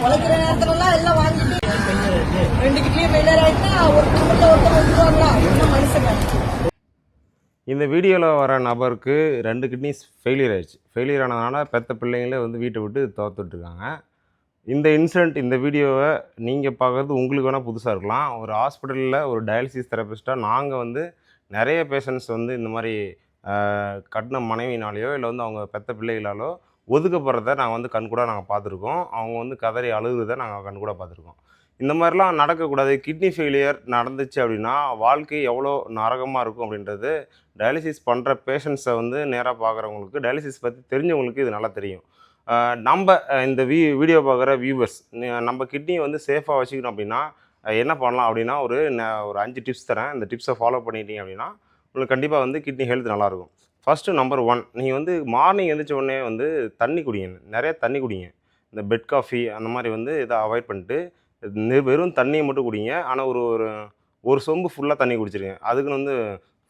உழைக்கிற நேரத்துலலாம் எல்லாம் வாங்கிட்டு 2 கிட்னியும் ஃபெயிலியர் ஆயிட்டா ஒரு குடும்பத்தில் ஒருத்தர் வந்துருவாங்களா என்ன மனுஷங்க. இந்த வீடியோவில் வர நபருக்கு 2 கிட்னிஸ் ஃபெயிலியர் ஆயிடுச்சு. ஃபெயிலியர் ஆனதுனால பெற்ற பிள்ளைங்களே வந்து வீட்டை விட்டு தோத்துட்ருக்காங்க. இந்த இன்சிடென்ட் இந்த வீடியோவை நீங்கள் பார்க்குறது உங்களுக்கு வேணால் புதுசாக இருக்கலாம். ஒரு ஹாஸ்பிட்டலில் ஒரு டயாலிசிஸ் தெரபிஸ்ட்டாக நாங்கள் வந்து நிறைய பேஷண்ட்ஸ் வந்து இந்த மாதிரி கட்டின மனைவினாலேயோ இல்லை வந்து அவங்க பெற்ற பிள்ளைகளாலோ ஒதுக்கப்படுறத நாங்கள் வந்து கண்கூட நாங்கள் பார்த்துருக்கோம். அவங்க வந்து கதறி அழுகுறதை நாங்கள் கண்கூட பார்த்துருக்கோம். இந்த மாதிரிலாம் நடக்கக்கூடாது. கிட்னி ஃபெயிலியர் நடந்துச்சு அப்படின்னா வாழ்க்கை எவ்வளோ நரகமாக இருக்கும் அப்படின்றது டயாலிசிஸ் பண்ணுற பேஷண்ட்ஸை வந்து நேராக பார்க்குறவங்களுக்கு, டயாலிசிஸ் பற்றி தெரிஞ்சவங்களுக்கு இது நல்லா தெரியும். நம்ம இந்த வீடியோ பார்க்குற வியூவர்ஸ் நம்ம கிட்னியை வந்து சேஃபாக வச்சுக்கணும் அப்படின்னா என்ன பண்ணலாம் அப்படின்னா ஒரு 5 டிப்ஸ் தரேன். இந்த டிப்ஸை ஃபாலோ பண்ணிட்டீங்க அப்படின்னா உங்களுக்கு கண்டிப்பாக வந்து கிட்னி ஹெல்த் நல்லாயிருக்கும். ஃபஸ்ட்டு நம்பர் 1, நீங்கள் வந்து மார்னிங் எழுந்திரிச்ச உடனே வந்து தண்ணி குடிங்க. நிறைய தண்ணி குடிங்க. இந்த பெட் காஃபி அந்த மாதிரி வந்து இதை அவாய்ட் பண்ணிட்டு வெறும் தண்ணியை மட்டும் குடிங்க. ஆனால் ஒரு சொம்பு ஃபுல்லாக தண்ணி குடிச்சிருங்க. அதுக்குன்னு வந்து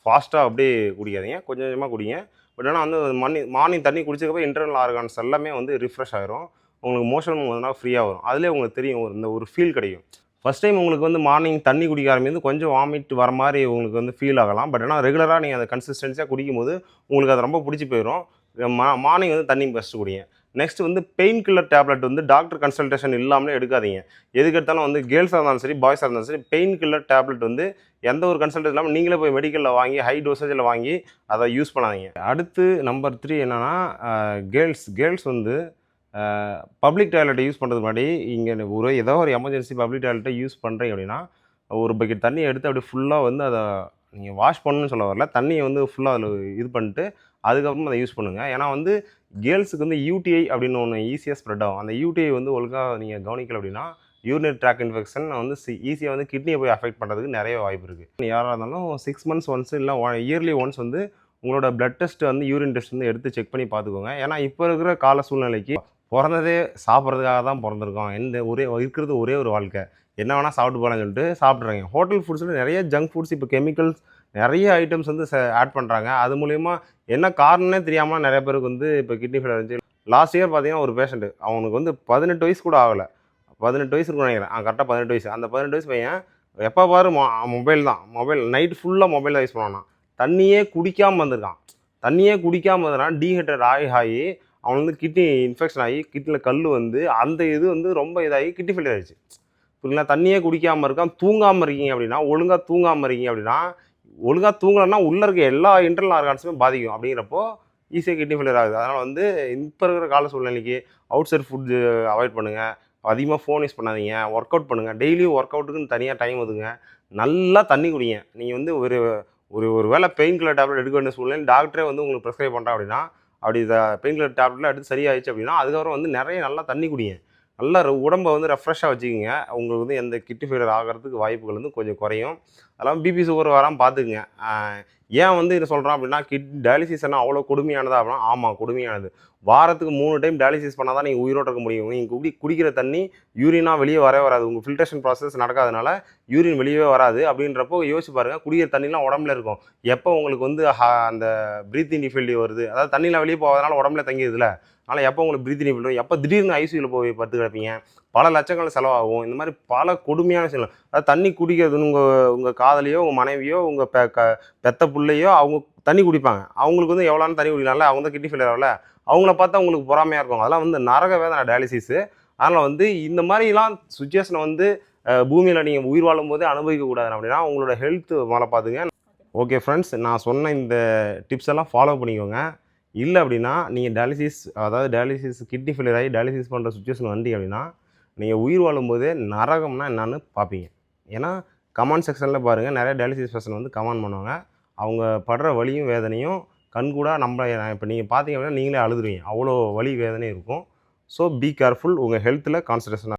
ஃபாஸ்ட்டாக அப்படியே குடிக்காதீங்க, கொஞ்சம் கொஞ்சமாக குடிங்க. பட் ஆனால் வந்து மார்னிங் தண்ணி குடிச்சதுக்கப்புறம் இன்டர்னல் ஆர்கான்ஸ் எல்லாமே வந்து ரிஃப்ரெஷ் ஆகிரும். உங்களுக்கு மோஷன் வந்து ஃப்ரீயாக வரும். அதிலே உங்களுக்கு தெரியும், ஒரு ஃபீல் கிடைக்கும். ஃபஸ்ட் டைம் உங்களுக்கு வந்து மார்னிங் தண்ணி குடிக்க ஆரம்பித்து கொஞ்சம் வாமிட் வர மாதிரி உங்களுக்கு வந்து ஃபீல் ஆகலாம். பட் ஆனால் ரெகுலராக நீங்கள் அதை கன்சிஸ்டன்சியாக குடிக்கும்போது உங்களுக்கு அது ரொம்ப பிடிச்சி போயிடும். மார்னிங் வந்து தண்ணி ஃபஸ்ட்டு குடிங்க. நெக்ஸ்ட் வந்து பெயின் கில்லர் டேப்லெட் வந்து டாக்டர் கன்சல்டேஷன் இல்லாமலே எடுக்காதீங்க. எதுக்கு எடுத்தாலும் வந்து கேர்ள்ஸாக இருந்தாலும் சரி, பாய்ஸாக இருந்தாலும் சரி, பெயின் கில்லர் டேப்லெட் வந்து எந்த ஒரு கன்சல்டேஷன் இல்லாமல் நீங்களே போய் மெடிக்கலில் வாங்கி ஹை டோசேஜில் வாங்கி அதை யூஸ் பண்ணாதீங்க. அடுத்து நம்பர் 3 என்னென்னா கேர்ள்ஸ் வந்து பப்ளிக் டாய்லெட்டை யூஸ் பண்ணுறது முன்னாடி இங்கே ஏதோ ஒரு எமர்ஜென்சி பப்ளிக் டாய்லெட்டை யூஸ் பண்ணுறீங்க அப்படின்னா ஒரு பக்கெட் தண்ணியை எடுத்து அப்படியே ஃபுல்லாக வந்து அதை நீங்கள் வாஷ் பண்ணணும்னு சொல்ல வரல, தண்ணியை வந்து ஃபுல்லாக அதில் இது பண்ணிட்டு அதுக்கப்புறமா அதை யூஸ் பண்ணுங்கள். ஏன்னா வந்து கேர்ள்ஸுக்கு வந்து யூடிஐ அப்படின்னு ஒன்று ஈஸியாக ஸ்ப்ரெட் ஆகும். அந்த யூடிஐ வந்து ஒழுங்காக நீங்கள் கவனிக்கல அப்படின்னா யூரினரி ட்ராக் இன்ஃபெக்ஷன் வந்து ஈஸியாக வந்து கிட்னியை போய் அஃபெக்ட் பண்ணுறதுக்கு நிறைய வாய்ப்பு இருக்குது. யாராக இருந்தாலும் 6 months ஒன்ஸ் இல்லை இயர்லி ஒன்ஸ் வந்து உங்களோட பிளட் டெஸ்ட் வந்து யூரின் டெஸ்ட் வந்து எடுத்து செக் பண்ணி பார்த்துக்கோங்க. ஏன்னா இப்போ இருக்கிற கால சூழ்நிலைக்கு பிறந்ததே சாப்பிட்றதுக்காக தான் பிறந்திருக்கோம். இருக்கிறது ஒரே ஒரு வாழ்க்கை, என்ன வேணால் சாப்பிட்டு போகலான்னு சொல்லிட்டு சாப்பிட்றாங்க. ஹோட்டல் ஃபுட்ஸில் நிறைய ஜங்க் ஃபுட்ஸ், இப்போ கெமிக்கல்ஸ் நிறைய ஐட்டம்ஸ் வந்து ஆட் பண்ணுறாங்க. அது மூலயமா என்ன காரணம்னே தெரியாமல் நிறைய பேருக்கு வந்து இப்போ கிட்னி ஃபெயிலியர் இருந்துச்சு. லாஸ்ட் இயர் பார்த்தீங்கன்னா ஒரு பேஷண்ட்டு, அவனுக்கு வந்து 18 வயசு கூட ஆகலை, 18 வயசு இருக்குன்னு நினைக்கிறேன். கரெக்டாக 18 வயசு. அந்த 18 வயசு பையன் எப்போ பாரு மொபைல் நைட் ஃபுல்லாக மொபைல் தான் யூஸ் பண்ணுவானா. தண்ணியே குடிக்காமல் வந்திருக்கான். தண்ணியே குடிக்காமல் வந்தனா டீஹைட்ரேட் ஆகி அவன் வந்து கிட்னி இன்ஃபெக்ஷன் ஆகி கிட்னியில் கல் வந்து அந்த இது வந்து ரொம்ப இதாகி கிட்னி ஃபெயிலியர் ஆகிடுச்சு. புரியுங்களா? தண்ணியே குடிக்காமல் இருக்கான். தூங்காமல் இருக்கீங்க அப்படின்னா, ஒழுங்காக தூங்காமல் இருக்கீங்க அப்படின்னா, ஒழுங்காக தூங்கலைன்னா உள்ளே இருக்க எல்லா இன்டர்னல் ஆர்கான்ஸுமே பாதிக்கும். அப்படிங்கிறப்போ ஈஸியாக கிட்னி ஃபெயிலியர் ஆகுது. அதனால் வந்து இப்போ இருக்கிற கால சூழ்நிலைக்கு அவுட் சைட் ஃபுட்டு அவாய்ட் பண்ணுங்கள். அதிகமாக ஃபோன் யூஸ் பண்ணாதீங்க. ஒர்க் அவுட் பண்ணுங்கள். டெய்லியும் ஒர்க் அவுட்டுக்குன்னு தனியாக டைம் ஒதுங்க. நல்லா தண்ணி குடிங்க. நீங்கள் வந்து ஒரு வேளை பெயின் கில்லர் டேப்லெட் எடுக்க வேண்டிய சூழ்நிலை டாக்டரே வந்து உங்களுக்கு ப்ரிஸ்கிரைப் பண்ணுறா அப்படின்னா, அப்படி பெயின் கில்லர் டேப்லெட்லாம் எடுத்து சரியாயிடுச்சு அப்படின்னா அதுக்கப்புறம் வந்து நிறைய நல்லா தண்ணி குடிங்க. நல்லா உடம்பை வந்து ரெஃப்ரெஷ்ஷாக வச்சுக்கிங்க. உங்களுக்கு வந்து எந்த கிட்னி ஃபெயிலியர் ஆகிறதுக்கு வாய்ப்புகள் வந்து கொஞ்சம் குறையும். அதெல்லாம் பிபி சுகர் வராமல் பார்த்துக்குங்க. ஏன் வந்து இதை சொல்கிறோம் அப்படின்னா, டயாலிசிஸ் என்ன அவ்வளோ கொடுமையானதா அப்படின்னா, ஆமாம் கொடுமையானது. வாரத்துக்கு 3 டைம் டயாலிசிஸ் பண்ணால் தான் நீங்கள் உயிரோட இருக்க முடியும். நீங்கள் குடிக்கிற தண்ணி யூரினாக வெளியே வராது. உங்கள் ஃபில்ட்ரேஷன் ப்ராசஸ் நடக்காதனால யூரின் வெளியே வராது. அப்படின்றப்போ யோசிச்சு பாருங்கள், குடிக்கிற தண்ணிலாம் உடம்புல இருக்கும். எப்போ உங்களுக்கு வந்து அந்த ப்ரீத்திங் டிஃபிகல்ட்டி வருது, அதாவது தண்ணியில் வெளியே போகாதனால உடம்புல தங்கிடுதுல, அதனால் எப்போ உங்களுக்கு ப்ரீத்திங் டிஃபிகல்ட்டி, எப்போ திடீர்னு ஐசியூவில் போய் படுத்து கிடப்பீங்க, பல லட்சங்கள் செலவாகும். இந்த மாதிரி பல கொடுமையான விஷயங்கள். அதாவது தண்ணி குடிக்கிறதுன்னு உங்கள் காதலியோ உங்கள் மனைவியோ உங்கள் பெத்த பிள்ளையோ அவங்க தண்ணி குடிப்பாங்க. அவங்களுக்கு வந்து எவ்வளோன்னு தண்ணி குடிக்கலாம்ல, அவங்க தான் கிட்னி ஃபெயிலியர் ஆகல. அவங்கள பார்த்தா உங்களுக்கு பொறாமையாக இருக்கும். அதெல்லாம் வந்து நரக வேதனை டயாலிசிஸு. அதனால் வந்து இந்த மாதிரிலாம் சுச்சுவேஷனை வந்து பூமியில் நீங்கள் உயிர் வாழும் போதே அனுபவிக்கக்கூடாது அப்படின்னா உங்களோட ஹெல்த் மேலே பார்த்துங்க. ஓகே ஃப்ரெண்ட்ஸ், நான் சொன்ன இந்த டிப்ஸ் எல்லாம் ஃபாலோ பண்ணிக்கோங்க. இல்லை அப்படின்னா நீங்கள் டயாலிசிஸ் கிட்னி ஃபெயிலியர் ஆகி டயாலிசிஸ் பண்ணுற சுச்சுவேஷன் வந்தீங்க அப்படின்னா நீங்கள் உயிர் வாழும்போதே நரகம்னா என்னன்னு பார்ப்பீங்க. ஏன்னா கமெண்ட் செக்ஷனில் பாருங்கள், நிறைய டயாலிசிஸ் பர்சன் வந்து கமெண்ட் பண்ணுவாங்க. அவங்க படுற வலியும் வேதனையும் கண்கூடா இப்போ நீங்கள் பார்த்தீங்க அப்படின்னா நீங்களே அழுதுருவீங்க. அவ்வளோ வலி வேதனை இருக்கும். So be careful. உங்கள் ஹெல்த்தில் கான்சன்ட்ரேஷன்